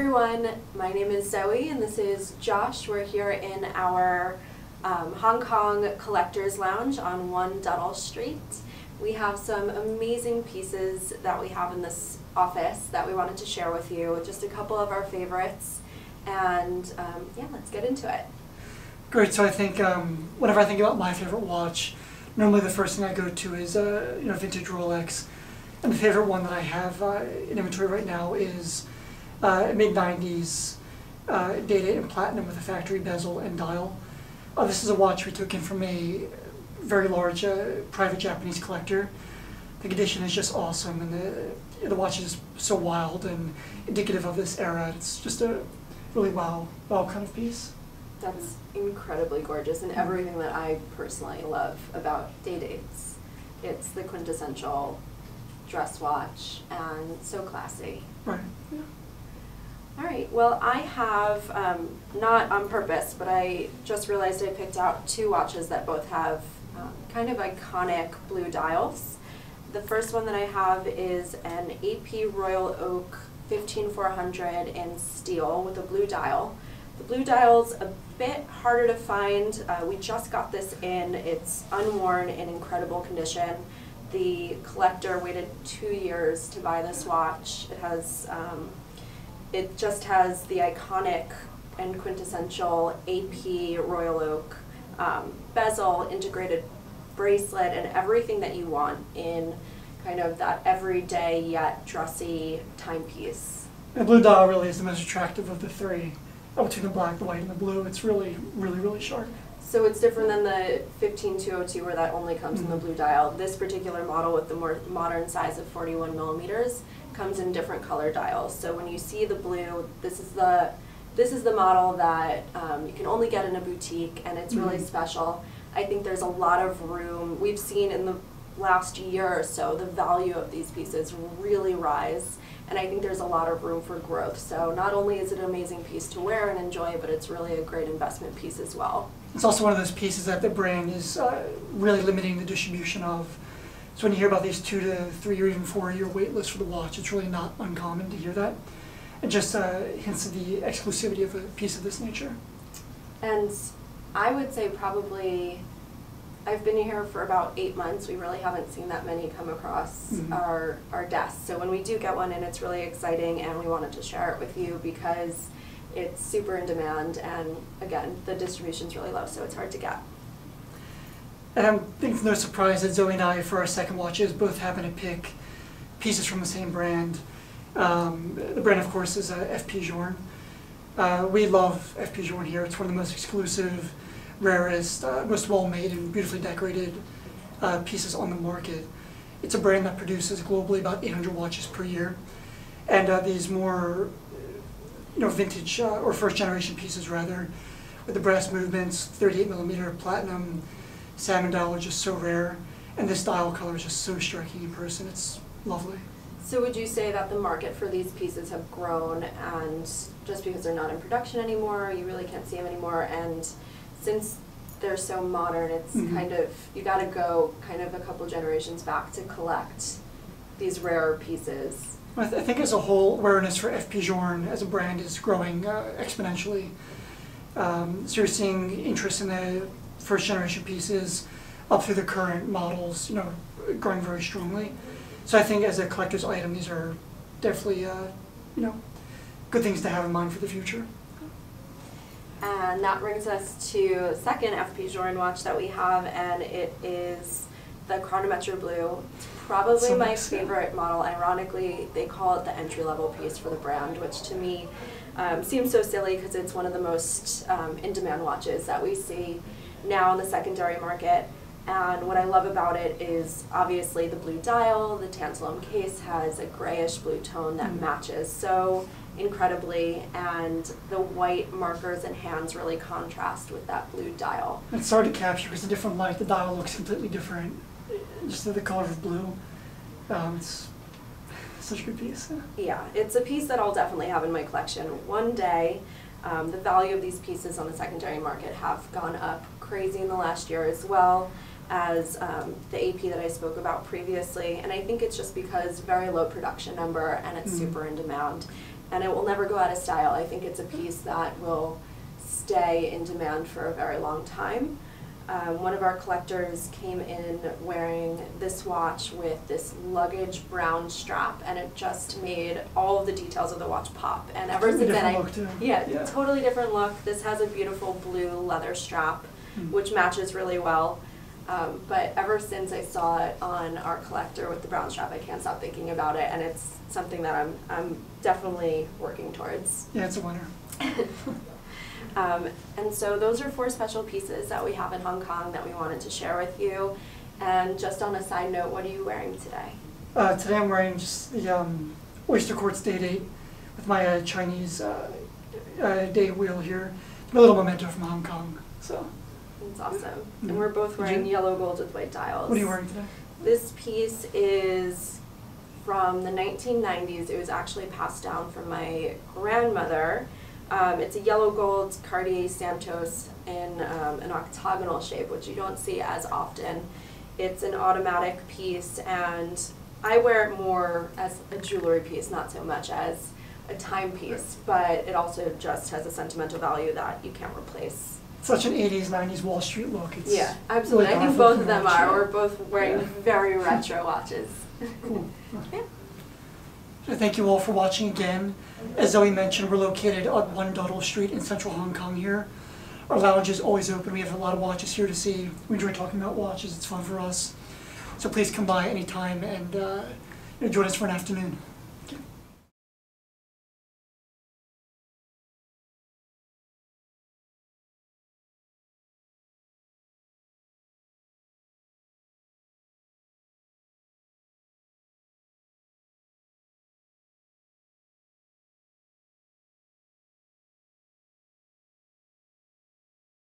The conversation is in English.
everyone, my name is Zoe and this is Josh. We're here in our Hong Kong Collectors Lounge on 1 Duddell Street. We have some amazing pieces that we have in this office that we wanted to share with you, just a couple of our favorites, and yeah, let's get into it. Great, so I think whenever I think about my favorite watch, normally the first thing I go to is vintage Rolex. And the favorite one that I have in inventory right now is mid-90s Day-Date in platinum with a factory bezel and dial. This is a watch we took in from a very large private Japanese collector. The condition is just awesome, and the watch is so wild and indicative of this era. It's just a really wow kind of piece. That's incredibly gorgeous, and everything that I personally love about Day-Dates. It's the quintessential dress watch and so classy. Right. Yeah. All right, well, I have, not on purpose, but I just realized I picked out two watches that both have kind of iconic blue dials. The first one that I have is an AP Royal Oak 15400 in steel with a blue dial. The blue dial's a bit harder to find. We just got this in. It's unworn, in incredible condition. The collector waited 2 years to buy this watch. It has, it just has the iconic and quintessential AP Royal Oak bezel, integrated bracelet, and everything that you want in kind of that everyday yet dressy timepiece. The blue dial really is the most attractive of the three. Between the black, the white, and the blue, it's really sharp. So it's different than the 15202 where that only comes in the blue dial. This particular model with the more modern size of 41 millimeters comes in different color dials. So when you see the blue, this is the model that you can only get in a boutique, and it's really special. I think there's a lot of room. We've seen in the last year or so the value of these pieces really rise, and I think there's a lot of room for growth. So not only is it an amazing piece to wear and enjoy, but it's really a great investment piece as well. It's also one of those pieces that the brand is really limiting the distribution of. So when you hear about these 2 to 3 or even 4 year wait lists for the watch, it's really not uncommon to hear that. It just hints at the exclusivity of a piece of this nature. And I would say probably, I've been here for about 8 months. We really haven't seen that many come across our desks. So when we do get one in, it's really exciting, and we wanted to share it with you because it's super in demand, and again, the distribution's really low, so it's hard to get. And I think it's no surprise that Zoe and I, for our second watches, both happen to pick pieces from the same brand. The brand, of course, is FP Journe. We love FP Journe here. It's one of the most exclusive, rarest, most well-made and beautifully decorated pieces on the market. It's a brand that produces globally about 800 watches per year, and these more vintage or first-generation pieces, rather, with the brass movements, 38 millimeter platinum, salmon dial are just so rare, and this dial color is just so striking in person. It's lovely. So would you say that the market for these pieces have grown, and just because they're not in production anymore, you really can't see them anymore, and since they're so modern, it's kind of, you got to go kind of a couple generations back to collect these rarer pieces? I think as a whole, awareness for FP Journe as a brand is growing exponentially. So you're seeing interest in the first generation pieces up through the current models, growing very strongly. So I think as a collector's item, these are definitely, good things to have in mind for the future. And that brings us to the second FP Journe watch that we have, and it is the Chronometre Bleu. It's probably my favorite model. Ironically, they call it the entry-level piece for the brand, which to me seems so silly because it's one of the most in-demand watches that we see now in the secondary market. And what I love about it is obviously the blue dial. The tantalum case has a grayish blue tone that matches so incredibly, and the white markers and hands really contrast with that blue dial. It's hard to capture because the different light, the dial looks completely different. Just the color of blue. It's such a good piece. Yeah, it's a piece that I'll definitely have in my collection one day. The value of these pieces on the secondary market have gone up crazy in the last year, as well as the AP that I spoke about previously. And I think it's just because very low production number and it's super in demand. and it will never go out of style. I think it's a piece that will stay in demand for a very long time. One of our collectors came in wearing this watch with this luggage brown strap, and it just made all of the details of the watch pop. And ever since then, yeah, totally different look. This has a beautiful blue leather strap, which matches really well. But ever since I saw it on our collector with the brown strap, I can't stop thinking about it, and it's something that I'm definitely working towards. Yeah, it's a winner. And so those are 4 special pieces that we have in Hong Kong that we wanted to share with you. And just on a side note, what are you wearing today? Today I'm wearing just the Oyster Quartz Day-Date with my Chinese day wheel here. A little memento from Hong Kong. So. That's awesome. And we're both wearing yellow gold with white dials. What are you wearing today? This piece is from the 1990s. It was actually passed down from my grandmother. It's a yellow gold Cartier Santos in an octagonal shape, which you don't see as often. It's an automatic piece, and I wear it more as a jewelry piece, not so much as a timepiece, but it also just has a sentimental value that you can't replace. Such an 80s, 90s Wall Street look. It's yeah, absolutely. Really I think both of them are. We're both wearing very retro watches. Cool. Yeah. So thank you all for watching again. As Zoe mentioned, we're located on 1 Duddell Street in central Hong Kong here. Our lounge is always open. We have a lot of watches here to see. We enjoy talking about watches. It's fun for us. So please come by anytime and join us for an afternoon.